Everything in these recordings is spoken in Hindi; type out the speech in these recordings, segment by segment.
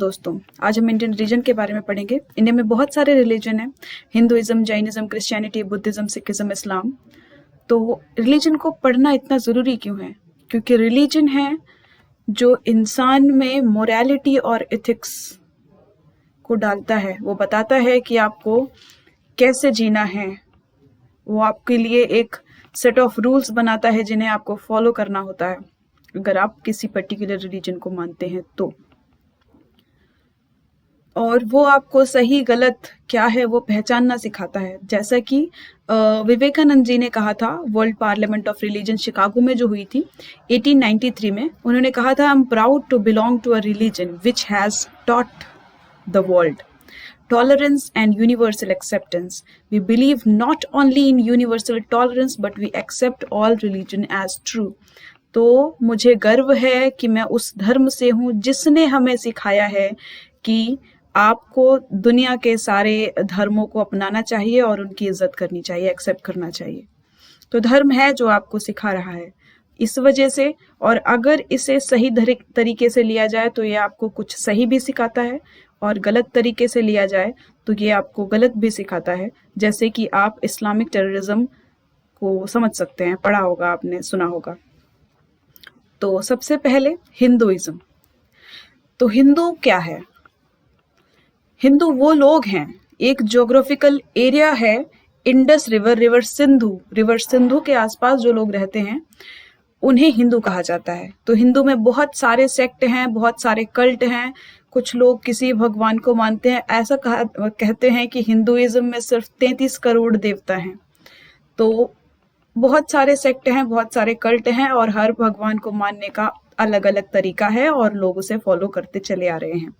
दोस्तों, आज हम इंडियन रिलीजन के बारे में पढ़ेंगे। इंडिया में बहुत सारे रिलीजन हैं, Hinduism, Jainism, Christianity, Buddhism, Sikhism, Islam. तो रिलीजन को पढ़ना इतना ज़रूरी क्यों है? क्योंकि रिलीजन है जो इंसान में मोरालिटी और एथिक्स को डालता है। वो बताता है कि आपको कैसे जीना है। वो आपके लिए एक सेट ऑफ रूल्स बनाता है जिन्हें आपको फॉलो करना होता है अगर आप किसी पर्टिकुलर रिलीजन को मानते हैं तो। और वो आपको सही गलत क्या है वो पहचानना सिखाता है। जैसा कि विवेकानंद जी ने कहा था, World Parliament of Religion Chicago में जो हुई थी 1893 में, उन्होंने कहा था, I am proud to belong to a religion which has taught the world tolerance and universal acceptance. We believe not only in universal tolerance but we accept all religion as true. तो मुझे गर्व है कि मैं उस धर्म से हूँ जिसने हमें सिखाया है कि आपको दुनिया के सारे धर्मों को अपनाना चाहिए और उनकी इज्जत करनी चाहिए, एक्सेप्ट करना चाहिए। तो धर्म है जो आपको सिखा रहा है इस वजह से। और अगर इसे सही तरीके से लिया जाए तो ये आपको कुछ सही भी सिखाता है, और गलत तरीके से लिया जाए तो ये आपको गलत भी सिखाता है। जैसे कि आप इस्लामिक टेररिज्म को समझ सकते हैं, पढ़ा होगा आपने, सुना होगा। तो सबसे पहले हिंदुइज्म। तो हिंदू क्या है? हिंदू वो लोग हैं, एक ज्योग्राफिकल एरिया है, इंडस रिवर, रिवर सिंधु के आसपास जो लोग रहते हैं उन्हें हिंदू कहा जाता है। तो हिंदू में बहुत सारे सेक्ट हैं, बहुत सारे कल्ट हैं। कुछ लोग किसी भगवान को मानते हैं। ऐसा कहते हैं कि हिंदुइज्म में सिर्फ 33 करोड़ देवता हैं। तो बहुत सारे सेक्ट हैं, बहुत सारे कल्ट हैं, और हर भगवान को मानने का अलग अलग तरीका है और लोग उसे फॉलो करते चले आ रहे हैं।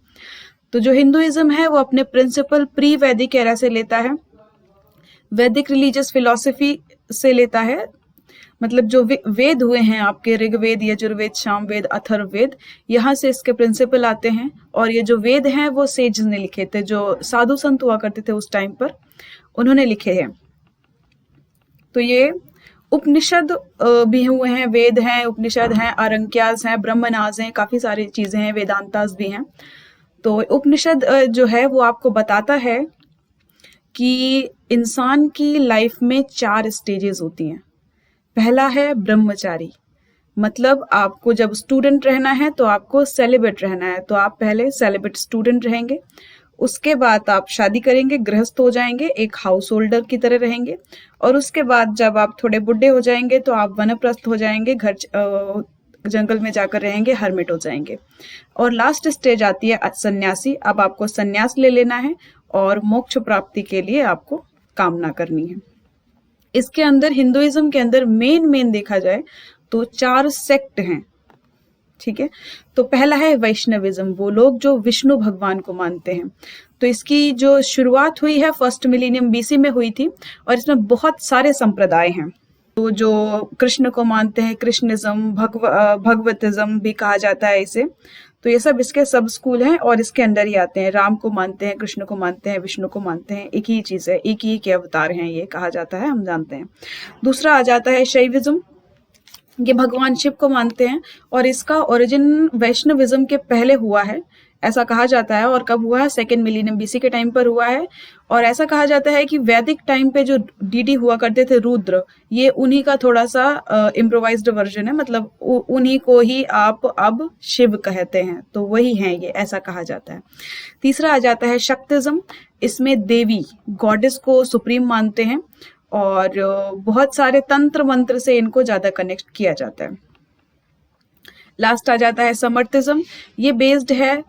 तो जो हिंदुइज्म है वो अपने प्रिंसिपल प्री वैदिक एरा से लेता है, वैदिक रिलीजियस फिलॉसफी से लेता है। मतलब जो वेद हुए हैं आपके, ऋग्वेद, यजुर्वेद, सामवेद, अथर्ववेद, यहाँ से इसके प्रिंसिपल आते हैं। और ये जो वेद हैं वो सेज ने लिखे थे, जो साधु संत हुआ करते थे उस टाइम पर, उन्होंने लिखे हैं। तो ये उपनिषद भी हुए हैं, वेद हैं, उपनिषद हैं, आरंक्यास हैं, ब्रह्मनाज हैं, काफी सारी चीजें हैं, वेदांतास भी हैं। तो उपनिषद जो है वो आपको बताता है कि इंसान की लाइफ में 4 स्टेजेस होती हैं। पहला है ब्रह्मचारी, मतलब आपको जब स्टूडेंट रहना है तो आपको सेलिब्रेट रहना है, तो आप पहले सेलिब्रेट स्टूडेंट रहेंगे। उसके बाद आप शादी करेंगे, गृहस्थ हो जाएंगे, एक हाउस होल्डर की तरह रहेंगे। और उसके बाद जब आप थोड़े बुढ़े हो जाएंगे तो आप वनप्रस्थ हो जाएंगे, घर जंगल में जाकर रहेंगे, हर्मिट हो जाएंगे। और लास्ट स्टेज आती है सन्यासी। अब आपको सन्यास ले लेना है और मोक्ष प्राप्ति के लिए आपको कामना करनी है। इसके अंदर, हिंदुइज्म के अंदर मेन देखा जाए तो 4 सेक्ट हैं, ठीक है। तो पहला है वैष्णविज्म, वो लोग जो विष्णु भगवान को मानते हैं। तो इसकी जो शुरुआत हुई है 1st मिलेनियम BC में हुई थी, और इसमें बहुत सारे संप्रदाय हैं। तो जो कृष्ण को मानते हैं, कृष्णिज्म, भगवतिज्म भी कहा जाता है इसे। तो ये सब इसके सब स्कूल हैं और इसके अंदर ही आते हैं। राम को मानते हैं, कृष्ण को मानते हैं, विष्णु को मानते हैं, एक ही चीज है, एक ही के अवतार हैं, ये कहा जाता है, हम जानते हैं। दूसरा आ जाता है शैविज्म, ये भगवान शिव को मानते हैं, और इसका ओरिजिन वैष्णविज्म के पहले हुआ है, ऐसा कहा जाता है। और कब हुआ है? 2nd मिलेनियम BC के टाइम पर हुआ है। और ऐसा कहा जाता है कि वैदिक टाइम पे जो डीडी हुआ करते थे, रुद्र, ये उन्हीं का थोड़ा सा इम्प्रोवाइज्ड वर्जन है, मतलब उन्हीं को ही आप अब शिव कहते हैं, तो वही हैं ये, ऐसा कहा जाता है। तीसरा आ जाता है शक्तिज्म, इसमें देवी, गॉडेस को सुप्रीम मानते हैं, और बहुत सारे तंत्र मंत्र से इनको ज्यादा कनेक्ट किया जाता है। लास्ट आ जाता है समर्थिज्म, ये बेस्ड है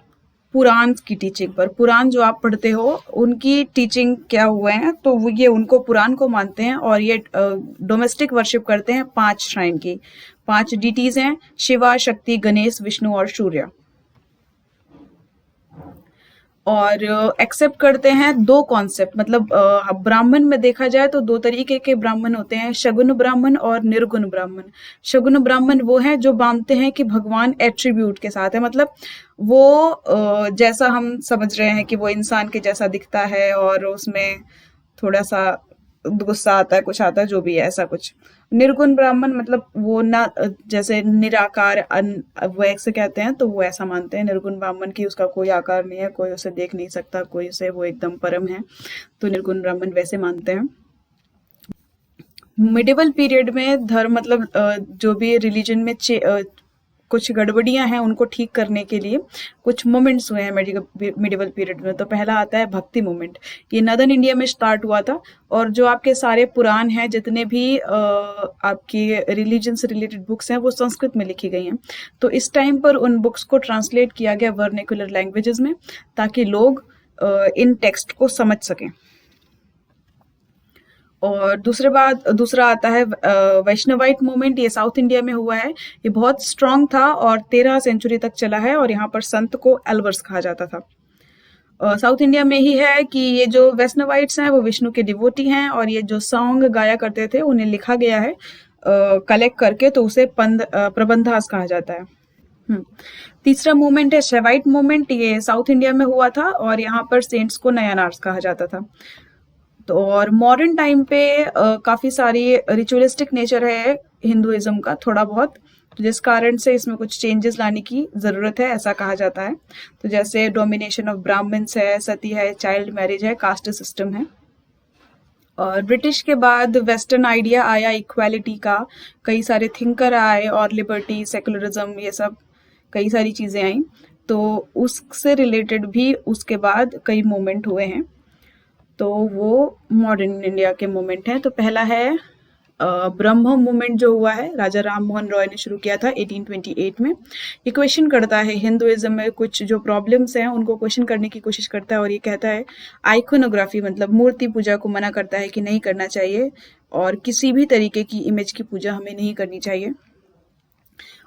पुराण की टीचिंग पर। पुराण जो आप पढ़ते हो उनकी टीचिंग क्या हुए हैं, तो वो ये उनको पुराण को मानते हैं, और ये डोमेस्टिक वर्शिप करते हैं 5 श्राइन की। 5 डीटीज हैं, शिवा, शक्ति, गणेश, विष्णु और सूर्य। और एक्सेप्ट करते हैं 2 कॉन्सेप्ट, मतलब ब्राह्मण में देखा जाए तो 2 तरीके के ब्राह्मण होते हैं, शगुन ब्राह्मण और निर्गुण ब्राह्मण। शगुन ब्राह्मण वो हैं जो मानते हैं कि भगवान एट्रीब्यूट के साथ है, मतलब वो जैसा हम समझ रहे हैं कि वो इंसान के जैसा दिखता है और उसमें थोड़ा सा गुस्सा आता है, कुछ आता है, जो भी है ऐसा कुछ। निर्गुण ब्राह्मण मतलब वो ना जैसे निराकार वो ऐसे कहते हैं, तो वो ऐसा मानते हैं निर्गुण ब्राह्मण की उसका कोई आकार नहीं है, कोई उसे देख नहीं सकता, कोई उसे, वो एकदम परम है, तो निर्गुण ब्राह्मण वैसे मानते हैं। मिडिवल पीरियड में धर्म मतलब जो भी रिलीजन में कुछ गड़बड़ियां हैं उनको ठीक करने के लिए कुछ मोमेंट्स हुए हैं मिडिवल पीरियड में। तो पहला आता है भक्ति मोमेंट। ये नदर्न इंडिया में स्टार्ट हुआ था, और जो आपके सारे पुराण हैं, जितने भी आपकी रिलीजन से रिलेटेड बुक्स हैं, वो संस्कृत में लिखी गई हैं। तो इस टाइम पर उन बुक्स को ट्रांसलेट किया गया वर्नेकुलर लैंग्वेजेस में, ताकि लोग इन टेक्स्ट को समझ सकें। और दूसरा आता है वैष्णवाइट मूवमेंट। ये साउथ इंडिया में हुआ है। ये बहुत स्ट्रांग था और 13 सेंचुरी तक चला है, और यहाँ पर संत को एल्वर्स कहा जाता था। साउथ इंडिया में ही है कि ये जो वैष्णवाइट्स हैं वो विष्णु के डिवोटी हैं, और ये जो सॉन्ग गाया करते थे उन्हें लिखा गया है कलेक्ट करके, तो उसे प्रबंधास कहा जाता है। तीसरा मूवमेंट है शैवाइट मूवमेंट। ये साउथ इंडिया में हुआ था, और यहाँ पर सेंट्स को नयनार्स कहा जाता था। तो और मॉडर्न टाइम पे काफ़ी सारी रिचुअलिस्टिक नेचर है हिंदुइज्म का थोड़ा बहुत, तो जिस कारण से इसमें कुछ चेंजेस लाने की ज़रूरत है, ऐसा कहा जाता है। तो जैसे डोमिनेशन ऑफ ब्राह्मण्स है, सती है, चाइल्ड मैरिज है, कास्ट सिस्टम है। और ब्रिटिश के बाद वेस्टर्न आइडिया आया इक्वालिटी का, कई सारे थिंकर आए, और लिबर्टी, सेकुलरिज्म, ये सब कई सारी चीज़ें आई। तो उससे रिलेटेड भी उसके बाद कई मूवमेंट हुए हैं, तो वो मॉडर्न इंडिया के मूवमेंट हैं। तो पहला है ब्रह्म मूवमेंट जो हुआ है, राजा राम मोहन रॉय ने शुरू किया था 1828 में। ये क्वेश्चन करता है हिंदुइज्म में कुछ जो प्रॉब्लम्स हैं उनको क्वेश्चन करने की कोशिश करता है, और ये कहता है आइकोनोग्राफी मतलब मूर्ति पूजा को मना करता है कि नहीं करना चाहिए, और किसी भी तरीके की इमेज की पूजा हमें नहीं करनी चाहिए।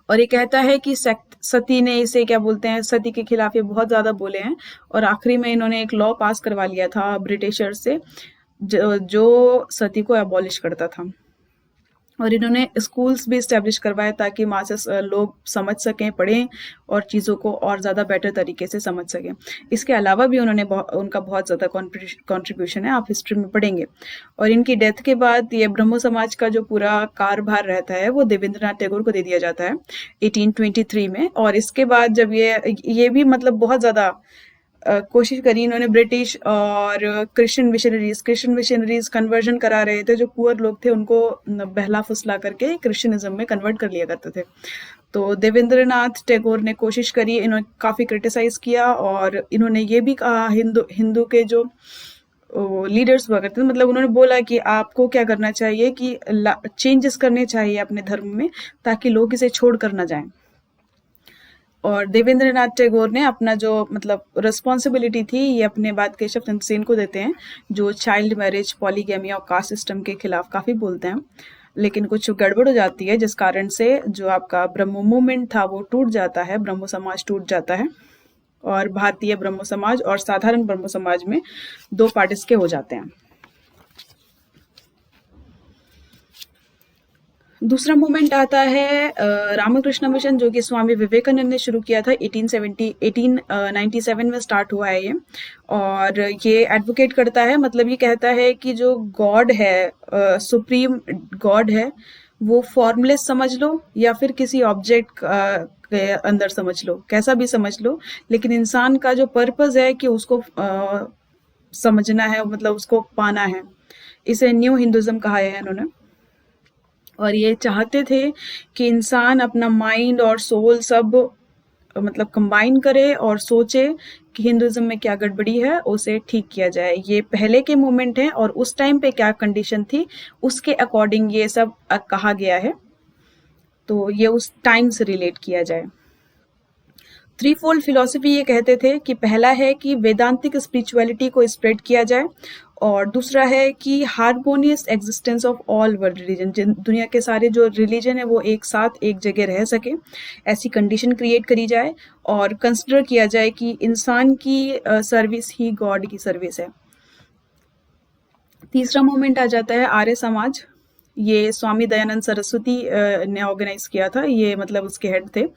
और ये कहता है कि सती ने इसे क्या बोलते हैं, सती के खिलाफ ये बहुत ज़्यादा बोले हैं, और आखिरी में इन्होंने एक लॉ पास करवा लिया था ब्रिटिशर्स से जो सती को एबॉलिश करता था। और इन्होंने स्कूल्स भी इस्टेब्लिश करवाए ताकि मासेस लोग समझ सकें, पढ़ें, और चीज़ों को और ज़्यादा बेटर तरीके से समझ सकें। इसके अलावा भी उनका बहुत ज़्यादा कॉन्ट्रीब्यूशन है, आप हिस्ट्री में पढ़ेंगे। और इनकी डेथ के बाद ये ब्रह्मो समाज का जो पूरा कारभार रहता है वो देवेंद्रनाथ टैगोर को दे दिया जाता है 1823 में। और इसके बाद जब ये भी मतलब बहुत ज़्यादा कोशिश करी इन्होंने, ब्रिटिश और क्रिश्चियन मिशनरीज कन्वर्जन करा रहे थे, जो पुअर लोग थे उनको बहला फुसला करके क्रिश्चियनिज्म में कन्वर्ट कर लिया करते थे। तो देवेंद्रनाथ टैगोर ने कोशिश करी, इन्होंने काफ़ी क्रिटिसाइज किया, और इन्होंने ये भी कहा हिंदू के जो लीडर्स हुआ करते थे, मतलब उन्होंने बोला कि आपको क्या करना चाहिए कि चेंजेस करने चाहिए अपने धर्म में, ताकि लोग इसे छोड़ कर ना जाएं। और देवेंद्रनाथ टैगोर ने अपना जो मतलब रिस्पॉन्सिबिलिटी थी, ये अपने बाद केशव चंद्र सेन को देते हैं, जो चाइल्ड मैरिज, पॉलीगैमी और कास्ट सिस्टम के खिलाफ काफ़ी बोलते हैं। लेकिन कुछ गड़बड़ हो जाती है, जिस कारण से जो आपका ब्रह्मो मूवमेंट था वो टूट जाता है, ब्रह्मो समाज टूट जाता है, और भारतीय ब्रह्मो समाज और साधारण ब्रह्मो समाज में दो पार्ट इसके हो जाते हैं। दूसरा मूवमेंट आता है रामकृष्ण मिशन, जो कि स्वामी विवेकानंद ने शुरू किया था 1897 में स्टार्ट हुआ है ये। और ये एडवोकेट करता है, मतलब ये कहता है कि जो गॉड है, सुप्रीम गॉड है, वो फॉर्मलेस समझ लो या फिर किसी ऑब्जेक्ट के अंदर समझ लो, कैसा भी समझ लो, लेकिन इंसान का जो पर्पस है कि उसको समझना है, मतलब उसको पाना है। इसे न्यू हिंदुज्म कहा है इन्होंने। और ये चाहते थे कि इंसान अपना माइंड और सोल सब मतलब कंबाइन करे और सोचे कि हिंदुज्म में क्या गड़बड़ी है, उसे ठीक किया जाए। ये पहले के मूवमेंट हैं, और उस टाइम पे क्या कंडीशन थी उसके अकॉर्डिंग ये सब कहा गया है, तो ये उस टाइम से रिलेट किया जाए। थ्री फोल्ड फिलॉसफी ये कहते थे कि पहला है कि वेदांतिक स्पिरिचुअलिटी को स्प्रेड किया जाए, और दूसरा है कि harmonious existence of all world religion, दुनिया के सारे जो रिलीजन है वो एक साथ एक जगह रह सके, ऐसी कंडीशन क्रिएट करी जाए, और कंसिडर किया जाए कि इंसान की सर्विस ही गॉड की सर्विस है। तीसरा मूवमेंट आ जाता है आर्य समाज। ये स्वामी दयानंद सरस्वती ने ऑर्गेनाइज किया था, ये मतलब उसके हेड थे।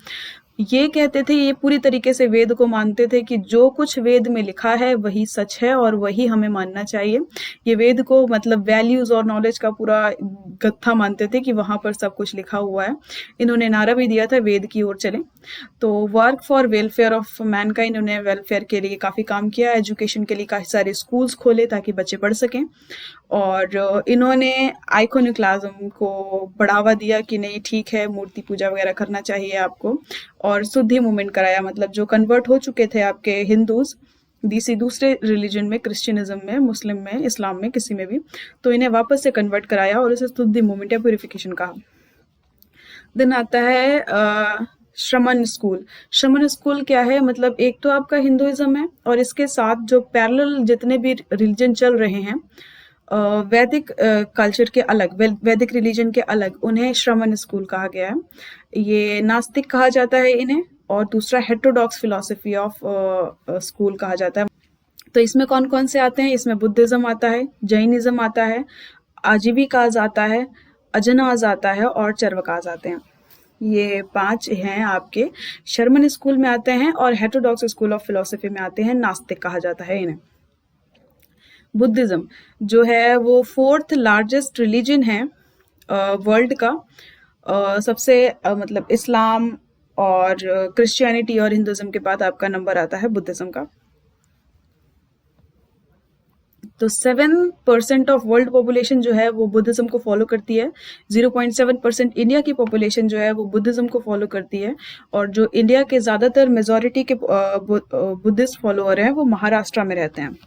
ये कहते थे, ये पूरी तरीके से वेद को मानते थे कि जो कुछ वेद में लिखा है वही सच है और वही हमें मानना चाहिए। ये वेद को मतलब वैल्यूज और नॉलेज का पूरा गत्था मानते थे कि वहां पर सब कुछ लिखा हुआ है। इन्होंने नारा भी दिया था, वेद की ओर चले। तो work for welfare of man का इन्होंने वेलफेयर के लिए काफी काम किया, एजुकेशन के लिए काफी सारे स्कूल्स खोले ताकि बच्चे पढ़ सकें। और इन्होंने आइकोनिक्लाज्म को बढ़ावा दिया कि नहीं ठीक है, मूर्ति पूजा वगैरह करना चाहिए आपको। और शुद्धि मूवमेंट कराया, मतलब जो कन्वर्ट हो चुके थे आपके हिंदूज किसी दूसरे रिलीजन में, क्रिश्चियनिज्म में, मुस्लिम में, इस्लाम में, किसी में भी, तो इन्हें वापस से कन्वर्ट कराया और इसे शुद्धि मूवमेंट या प्यूरिफिकेशन कहा। देन आता है श्रमण स्कूल। श्रमण स्कूल क्या है, मतलब एक तो आपका हिंदुइज्म है और इसके साथ जो पैरेलल जितने भी रिलीजन चल रहे हैं वैदिक कल्चर के अलग, वैदिक रिलीजन के अलग, उन्हें श्रमण स्कूल कहा गया है। ये नास्तिक कहा जाता है इन्हें। और दूसरा हेटेरोडॉक्स फिलॉसफी ऑफ स्कूल कहा जाता है। तो इसमें कौन कौन से आते हैं, इसमें बुद्धिज्म आता है, जैनिज्म आता है, आजीविकाज आता है, अजनाज आता है और चरवकाज आते हैं। ये 5 हैं आपके शर्मन स्कूल में आते हैं और हेटेरोडॉक्स स्कूल ऑफ फिलॉसफी में आते हैं, नास्तिक कहा जाता है इन्हें। बुद्धिज्म जो है वो 4th लार्जेस्ट रिलीजन है वर्ल्ड का। सबसे मतलब इस्लाम और क्रिश्चियनिटी और हिंदुइज्म के बाद आपका नंबर आता है बुद्धिज्म का। तो 7% ऑफ वर्ल्ड पॉपुलेशन जो है वो बुद्धिज्म को फॉलो करती है। 0.7% इंडिया की पॉपुलेशन जो है वो बुद्धिज्म को फॉलो करती है। और जो इंडिया के ज्यादातर मेजॉरिटी के बुद्धिस्ट फॉलोअर हैं वो महाराष्ट्र में रहते हैं।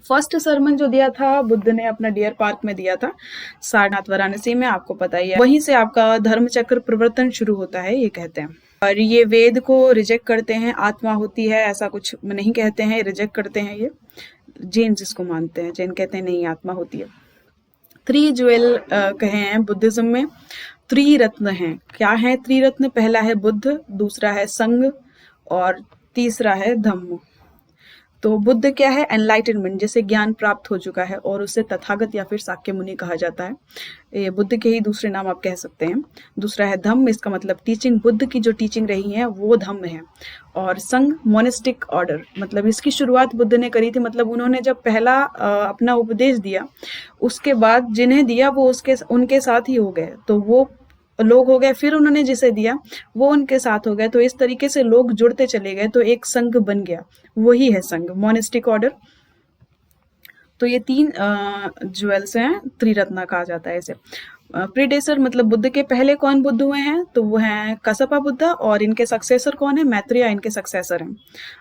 फर्स्ट सरमन जो दिया था बुद्ध ने अपना डियर पार्क में दिया था, सारनाथ वाराणसी में, आपको पता ही है। वहीं से आपका धर्म चक्र प्रवर्तन शुरू होता है, ये कहते हैं। और ये वेद को रिजेक्ट करते हैं, आत्मा होती है ऐसा कुछ नहीं कहते हैं, रिजेक्ट करते हैं ये। जैन जिसको मानते हैं, जैन कहते हैं नहीं आत्मा होती है। 3 ज्वेल कहे हैं बुद्धिज्म में। त्रिरत्न हैं, क्या है त्रिरत्न? पहला है बुद्ध, दूसरा है संघ और तीसरा है धम्म। तो बुद्ध क्या है? एनलाइटनमेंट, जैसे ज्ञान प्राप्त हो चुका है, और उसे तथागत या फिर साक्य मुनि कहा जाता है। ये बुद्ध के ही दूसरे नाम आप कह सकते हैं। दूसरा है धम्म, इसका मतलब टीचिंग, बुद्ध की जो टीचिंग रही है वो धम्म है। और संघ मोनेस्टिक ऑर्डर, मतलब इसकी शुरुआत बुद्ध ने करी थी। मतलब उन्होंने जब पहला अपना उपदेश दिया उसके बाद जिन्हें दिया वो उनके साथ ही हो गए, तो वो लोग हो गए, फिर उन्होंने जिसे दिया वो उनके साथ हो गए। तो इस तरीके से लोग जुड़ते चले गए, तो एक संघ बन गया, वही है संघ, मोनेस्टिक ऑर्डर। तो ये 3 ज्वेल्स हैं, त्रिरत्ना कहा जाता है इसे। प्रीडेसर मतलब बुद्ध के पहले कौन बुद्ध हुए हैं, तो वो हैं कसपा बुद्धा, और इनके सक्सेसर कौन है? मैत्रेय इनके सक्सेसर हैं।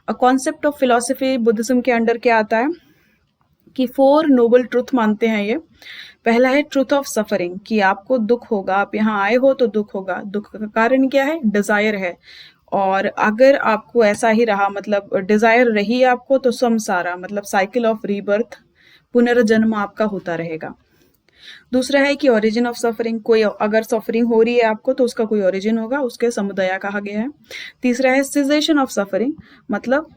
A concept of philosophy Buddhism के अंडर क्या आता है कि 4 नोबल ट्रुथ मानते हैं ये। पहला है ट्रुथ ऑफ सफरिंग, कि आपको दुख होगा, आप यहाँ आए हो तो दुख होगा। दुख का कारण क्या है? डिजायर है। और अगर आपको ऐसा ही रहा, मतलब डिजायर रही आपको, तो संसारा मतलब साइकिल ऑफ रीबर्थ, पुनर्जन्म आपका होता रहेगा। दूसरा है कि ओरिजिन ऑफ सफरिंग, कोई अगर सफरिंग हो रही है आपको तो उसका कोई ओरिजिन होगा, उसके समुदाय कहा गया है। तीसरा है सिजेशन ऑफ सफरिंग, मतलब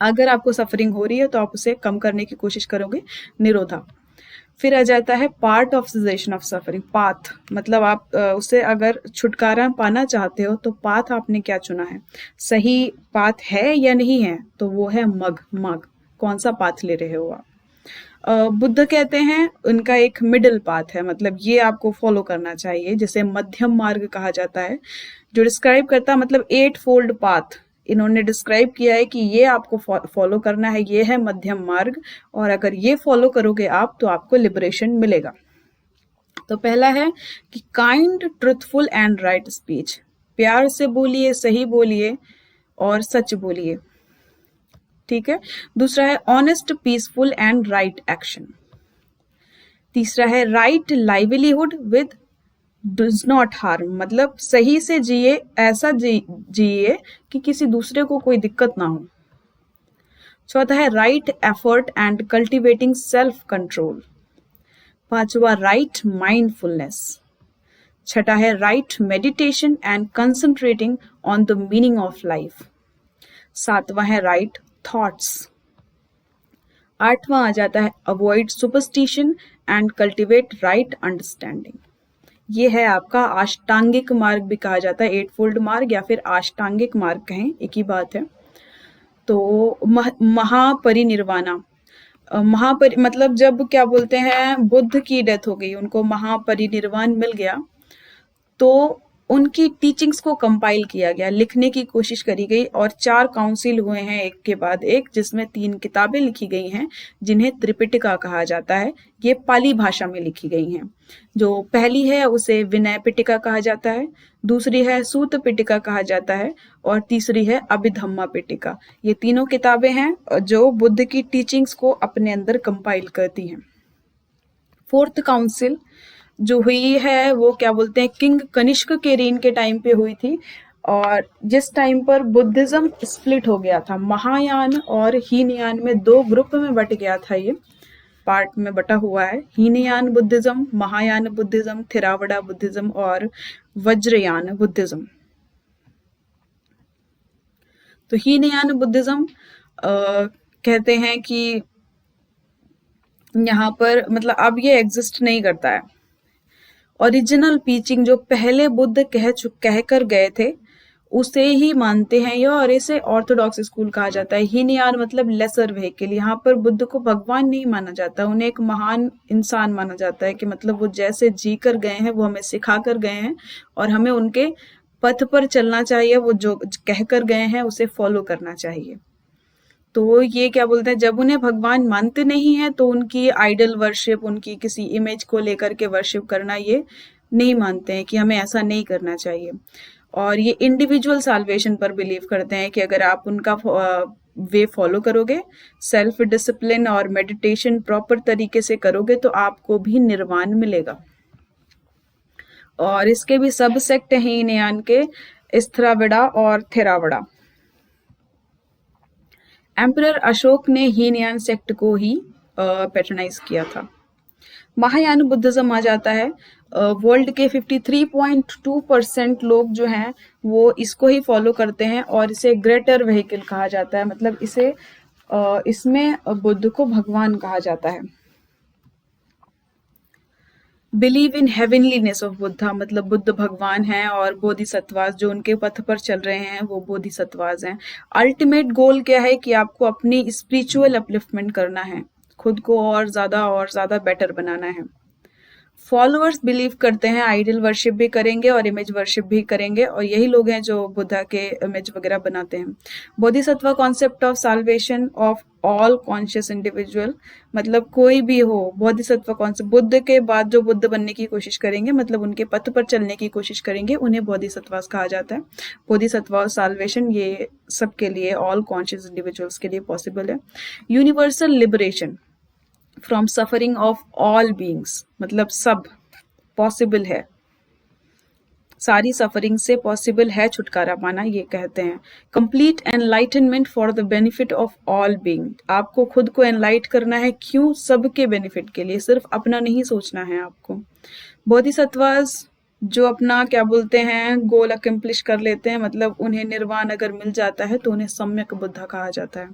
अगर आपको सफरिंग हो रही है तो आप उसे कम करने की कोशिश करोगे, निरोधा। फिर आ जाता है part of caseation of suffering, path, मतलब आप उससे अगर छुटकारा पाना चाहते हो तो पाथ आपने क्या चुना है, सही पाथ है या नहीं है, तो वो है मग, कौन सा पाथ ले रहे हो आप। बुद्ध कहते हैं उनका एक मिडिल पाथ है, मतलब ये आपको फॉलो करना चाहिए, जिसे मध्यम मार्ग कहा जाता है, जो डिस्क्राइब करता मतलब 8 फोल्ड पाथ इन्होंने डिस्क्राइब किया है कि ये आपको फॉलो करना है, ये है मध्यम मार्ग, और अगर ये फॉलो करोगे आप तो आपको लिबरेशन मिलेगा। तो पहला है कि kind, truthful and right speech, प्यार से बोलिए, सही बोलिए और सच बोलिए, ठीक है। दूसरा है honest, peaceful and right action. तीसरा है right livelihood with does not harm, मतलब सही से जिए, ऐसा जिए कि किसी दूसरे को कोई दिक्कत ना हो। चौथा है right effort and cultivating self control. पांचवा राइट माइंडफुलनेस। छठा है right meditation and concentrating on the meaning of life. सातवां है राइट थॉट्स। आठवां आ जाता है avoid superstition and cultivate right understanding. ये है आपका अष्टांगिक मार्ग भी कहा जाता है, 8 फोल्ड मार्ग या फिर अष्टांगिक मार्ग कहें, एक ही बात है। तो महापरिनिर्वाणा, मतलब जब क्या बोलते हैं, बुद्ध की डेथ हो गई, उनको महापरिनिर्वाण मिल गया, तो उनकी टीचिंग्स को कंपाइल किया गया, लिखने की कोशिश करी गई और 4 काउंसिल हुए हैं एक के बाद एक, जिसमें 3 किताबें लिखी गई हैं जिन्हें त्रिपिटका कहा जाता है। ये पाली भाषा में लिखी गई हैं। जो पहली है उसे विनय पिटका कहा जाता है, दूसरी है सूत पिटका कहा जाता है और तीसरी है अभिधम्मा पिटका। ये तीनों किताबें हैं जो बुद्ध की टीचिंग्स को अपने अंदर कंपाइल करती हैं। 4th काउंसिल जो हुई है वो क्या बोलते हैं, किंग कनिष्क के रेन के टाइम पे हुई थी, और जिस टाइम पर बुद्धिज्म स्प्लिट हो गया था, महायान और हीनयान में 2 ग्रुप में बट गया था, ये पार्ट में बटा हुआ है, Hinayana Buddhism, Mahayana Buddhism, Theravada Buddhism और वज्रयान बुद्धिज्म। तो हीनयान बुद्धिज्म कहते हैं कि यहाँ पर मतलब अब ये एग्जिस्ट नहीं करता है। ओरिजिनल टीचिंग जो पहले बुद्ध कहकर गए थे उसे ही मानते हैं ये, और इसे ऑर्थोडॉक्स स्कूल कहा जाता है। हीनयान मतलब लेसर व्हीकल, यहाँ पर बुद्ध को भगवान नहीं माना जाता, उन्हें एक महान इंसान माना जाता है कि मतलब वो जैसे जी कर गए हैं वो हमें सिखा कर गए हैं और हमें उनके पथ पर चलना चाहिए, वो जो कह कर गए हैं उसे फॉलो करना चाहिए। तो ये क्या बोलते हैं, जब उन्हें भगवान मानते नहीं है तो उनकी आइडल वर्शिप, उनकी किसी इमेज को लेकर के वर्शिप करना ये नहीं मानते हैं कि हमें ऐसा नहीं करना चाहिए। और ये इंडिविजुअल साल्वेशन पर बिलीव करते हैं कि अगर आप उनका वे फॉलो करोगे, सेल्फ डिसिप्लिन और मेडिटेशन प्रॉपर तरीके से करोगे तो आपको भी निर्वाण मिलेगा। और इसके भी सब सेक्ट हैं हीनयान के, स्थराविड़ा और थेरावड़ा। एम्परर अशोक ने हीनयान सेक्ट को ही पैट्रनाइज किया था। महायान बुद्धिज्म आ जाता है, वर्ल्ड के 53.2% लोग जो हैं वो इसको ही फॉलो करते हैं और इसे ग्रेटर व्हीकल कहा जाता है, मतलब इसमें बुद्ध को भगवान कहा जाता है। बिलीव इन हेवनलीनेस ऑफ बुद्धा, मतलब बुद्ध भगवान हैं और बोधिसत्वास जो उनके पथ पर चल रहे हैं वो बोधिसत्वास हैं। अल्टीमेट गोल क्या है कि आपको अपनी स्पिरिचुअल अपलिफ्टमेंट करना है, खुद को और ज़्यादा बेटर बनाना है। फॉलोअर्स बिलीव करते हैं आइडल वर्शिप भी करेंगे और इमेज वर्शिप भी करेंगे, और यही लोग हैं जो बुद्धा के इमेज वगैरह बनाते हैं। Bodhisattva concept of solvation of all conscious individual, मतलब कोई भी हो, बोधिसत्व कॉन्सेप्ट, बुद्ध के बाद जो बुद्ध बनने की कोशिश करेंगे, मतलब उनके पथ पर चलने की कोशिश करेंगे, उन्हें बोधिसत्वास कहा जाता है। बोधिसत्व और साल्वेशन ये सबके लिए, ऑल कॉन्शियस इंडिविजुअल्स के लिए पॉसिबल है। Universal liberation from suffering of all beings, मतलब सब पॉसिबल है, सारी सफरिंग से पॉसिबल है छुटकारा पाना, ये कहते हैं। Complete enlightenment for the benefit of all being, आपको खुद को एनलाइट करना है, क्यों? सबके बेनिफिट के लिए, सिर्फ अपना नहीं सोचना है आपको। बोधिसत्वास जो अपना क्या बोलते हैं गोल अकम्प्लिश कर लेते हैं, मतलब उन्हें निर्वाण अगर मिल जाता है तो उन्हें सम्यक बुद्धा कहा जाता है।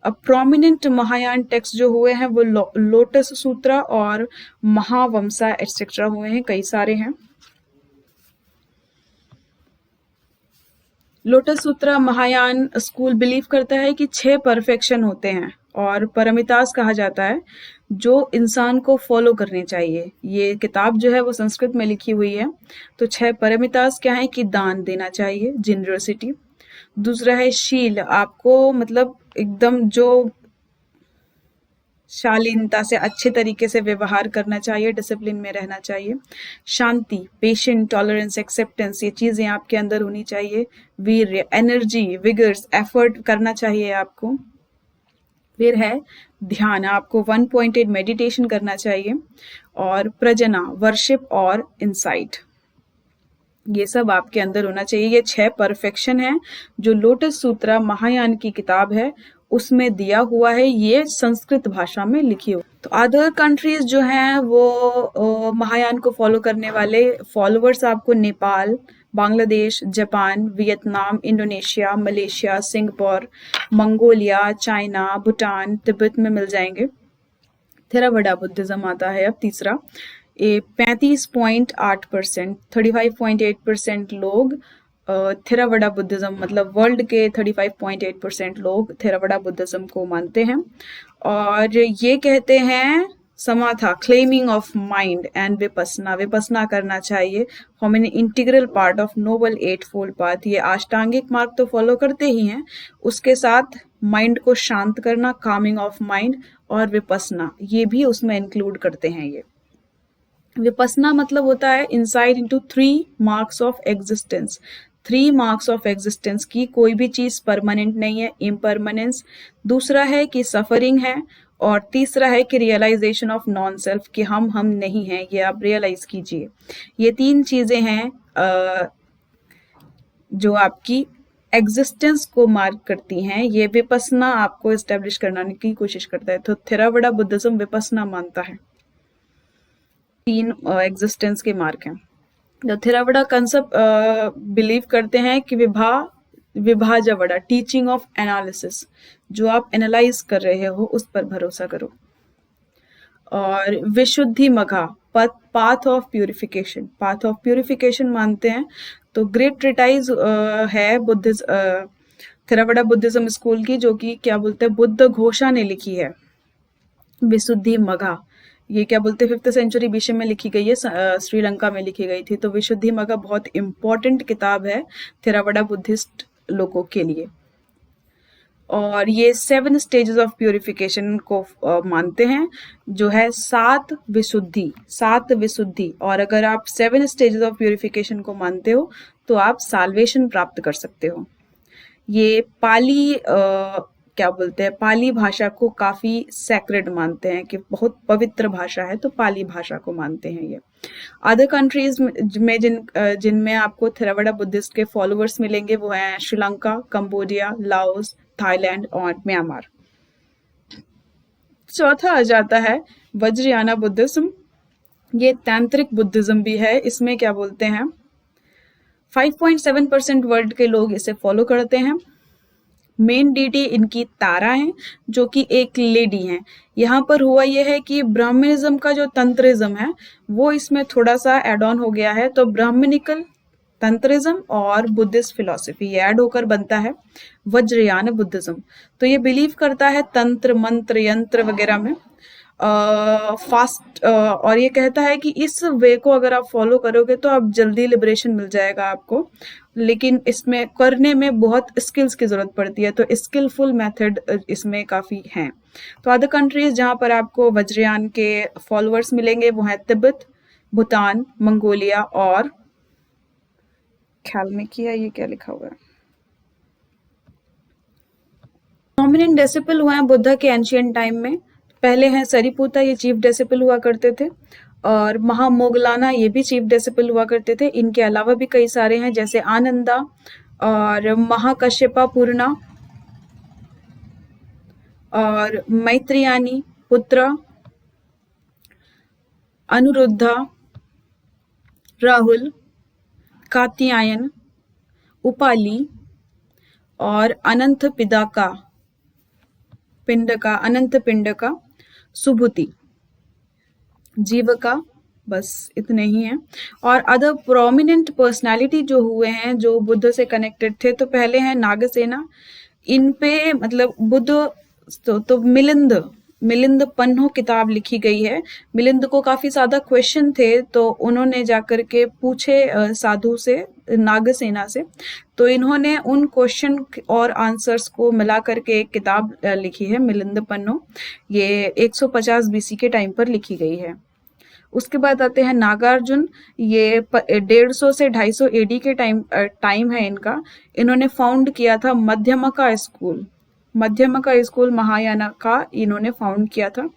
अब प्रोमिनेंट महायान टेक्स्ट जो हुए हैं वो लोटस सूत्रा और महावंसा एटसेट्रा हुए हैं, कई सारे हैं। लोटस सूत्रा महायान स्कूल बिलीव करता है कि 6 परफेक्शन होते हैं और परमितास कहा जाता है जो इंसान को फॉलो करने चाहिए। ये किताब जो है वो संस्कृत में लिखी हुई है। तो 6 परमितास क्या है कि दान देना चाहिए, जेनरसिटी। दूसरा है शील, आपको मतलब एकदम जो शालीनता से अच्छे तरीके से व्यवहार करना चाहिए, डिसिप्लिन में रहना चाहिए। शांति, पेशेंट, टॉलरेंस, एक्सेप्टेंस, ये चीजें आपके अंदर होनी चाहिए। वीर्य, एनर्जी, विगर्स, एफर्ट करना चाहिए आपको। फिर है ध्यान, आपको 1 पॉइंटेड मेडिटेशन करना चाहिए। और प्रजना, वर्शिप और इंसाइट, ये सब आपके अंदर होना चाहिए। ये 6 परफेक्शन है जो लोटस सूत्रा महायान की किताब है उसमें दिया हुआ है, ये संस्कृत भाषा में लिखी हो। तो अदर कंट्रीज जो हैं वो महायान को फॉलो करने वाले फॉलोअर्स आपको Nepal, Bangladesh, Japan, Vietnam, Indonesia, Malaysia, Singapore, Mongolia, China, Bhutan, Tibet में मिल जाएंगे। थेरावड़ा बुद्धिज्म आता है अब तीसरा। ये 35.8%, 35.8% लोग थेरावड़ा बुद्धिज्म, मतलब वर्ल्ड के 35.8% लोग थेरावड़ा बुद्धिज्म को मानते हैं। और ये कहते हैं Samatha, calming of mind and Vipassana, Vipassana करना चाहिए, form an integral part of noble eightfold path. ये अष्टांगिक मार्ग तो फॉलो करते ही हैं, उसके साथ माइंड को शांत करना, कामिंग ऑफ माइंड, और विपसना ये भी उसमें इंक्लूड करते हैं। ये विपसना मतलब होता है insight into 3 marks of existence. 3 marks of existence की कोई भी चीज परमानेंट नहीं है, इम्परमानेंस। दूसरा है कि सफरिंग है, और तीसरा है कि रियलाइजेशन ऑफ नॉन सेल्फ, कि हम नहीं हैं, ये आप रियलाइज कीजिए। ये 3 चीजें हैं जो आपकी एग्जिस्टेंस को मार्क करती हैं। ये विपसना आपको एस्टेब्लिश करने की कोशिश करता है। तो थेरावड़ा बुद्धिज्म विपसना मानता है। 3 एग्जिस्टेंस के मार्क हैं। तो थेरावड़ा कंसेप्ट बिलीव करते हैं कि विभाजवड़ा, टीचिंग ऑफ एनालिसिस, जो आप एनालाइज कर रहे हो उस पर भरोसा करो। और Visuddhimagga, path of purification, path of purification मानते हैं। तो ग्रेट ट्रिटाइज है थेरावड़ा बुद्धिज्म स्कूल की, जो कि क्या बोलते हैं, बुद्ध घोषा ने लिखी है, विशुद्धि मघा। ये क्या बोलते हैं 5th सेंचुरी बीसी में लिखी गई है, श्रीलंका में लिखी गई थी। तो विशुद्धि मघा बहुत इंपॉर्टेंट किताब है थेरावड़ा बुद्धिस्ट लोगों के लिए। और ये 7 स्टेजेस ऑफ प्यूरिफिकेशन को मानते हैं, जो है 7 विशुद्धि, 7 विशुद्धि। और अगर आप 7 स्टेजेस ऑफ प्यूरिफिकेशन को मानते हो तो आप साल्वेशन प्राप्त कर सकते हो। ये पाली क्या बोलते हैं, पाली भाषा को काफी सैक्रेड मानते हैं, कि बहुत पवित्र भाषा है, तो पाली भाषा को मानते हैं ये। अदर कंट्रीज में जिनमें आपको थेरावड़ा बुद्धिस्ट के फॉलोअर्स मिलेंगे वो हैं श्रीलंका, कंबोडिया, लाओस, थाईलैंड और म्यांमार। चौथा आ जाता है वज्रयाना बुद्धिज्म। ये तांत्रिक बुद्धिज्म भी है। इसमें क्या बोलते हैं 5.7% वर्ल्ड के लोग इसे फॉलो करते हैं। मेन डीटी इनकी तारा है, जो कि एक लेडी है। यहाँ पर हुआ यह है कि ब्राह्मणिज्म का जो तंत्रिज्म है वो इसमें थोड़ा सा एड ऑन हो गया है। तो ब्राह्मणिकल तंत्रिज्म और बुद्धिस्ट फिलॉसफी ये ऐड होकर बनता है वज्रयान बुद्धिज्म। तो ये बिलीव करता है तंत्र, मंत्र, यंत्र वगैरह में फास्ट, और ये कहता है कि इस वे को अगर आप फॉलो करोगे तो आप जल्दी लिबरेशन मिल जाएगा आपको, लेकिन इसमें करने में बहुत स्किल्स की जरूरत पड़ती है। तो स्किलफुल मेथड इसमें काफी हैं। तो अदर कंट्रीज जहाँ पर आपको वज्रयान के फॉलोअर्स मिलेंगे वो हैं तिब्बत, भूटान, मंगोलिया, और ख्याल में किया ये क्या लिखा हुआ है, डोमिनेंट डिसिपल हुए हैं बुद्धा के एंशियंट टाइम में। पहले हैं सरिपुता, ये चीफ डिसिपल हुआ करते थे, और महामोगलाना ये भी चीफ डिसिपल हुआ करते थे। इनके अलावा भी कई सारे हैं, जैसे आनंदा और महाकश्यपा पूर्णा और मैत्रियानी पुत्र, अनुरुद्धा, राहुल, कात्यायन, उपाली और अनंत पिंडका, सुभूति, जीवका, बस इतने ही हैं। और अदर प्रोमिनेंट पर्सनालिटी जो हुए हैं जो बुद्ध से कनेक्टेड थे, तो पहले हैं नागसेना। इन पे मतलब बुद्ध तो मिलिंद पन्हो किताब लिखी गई है। मिलिंद को काफी ज्यादा क्वेश्चन थे, तो उन्होंने जाकर के पूछे साधु से, नागसेना से। तो इन्होंने उन क्वेश्चन और आंसर्स को मिला करके एक किताब लिखी है, मिलिंद पन्हो। ये 150 बीसी के टाइम पर लिखी गई है। उसके बाद आते हैं नागार्जुन। ये 150 से 250 एडी के टाइम है इनका। इन्होंने फाउंड किया था मध्यमका स्कूल महायाना का इन्होंने फाउंड किया था।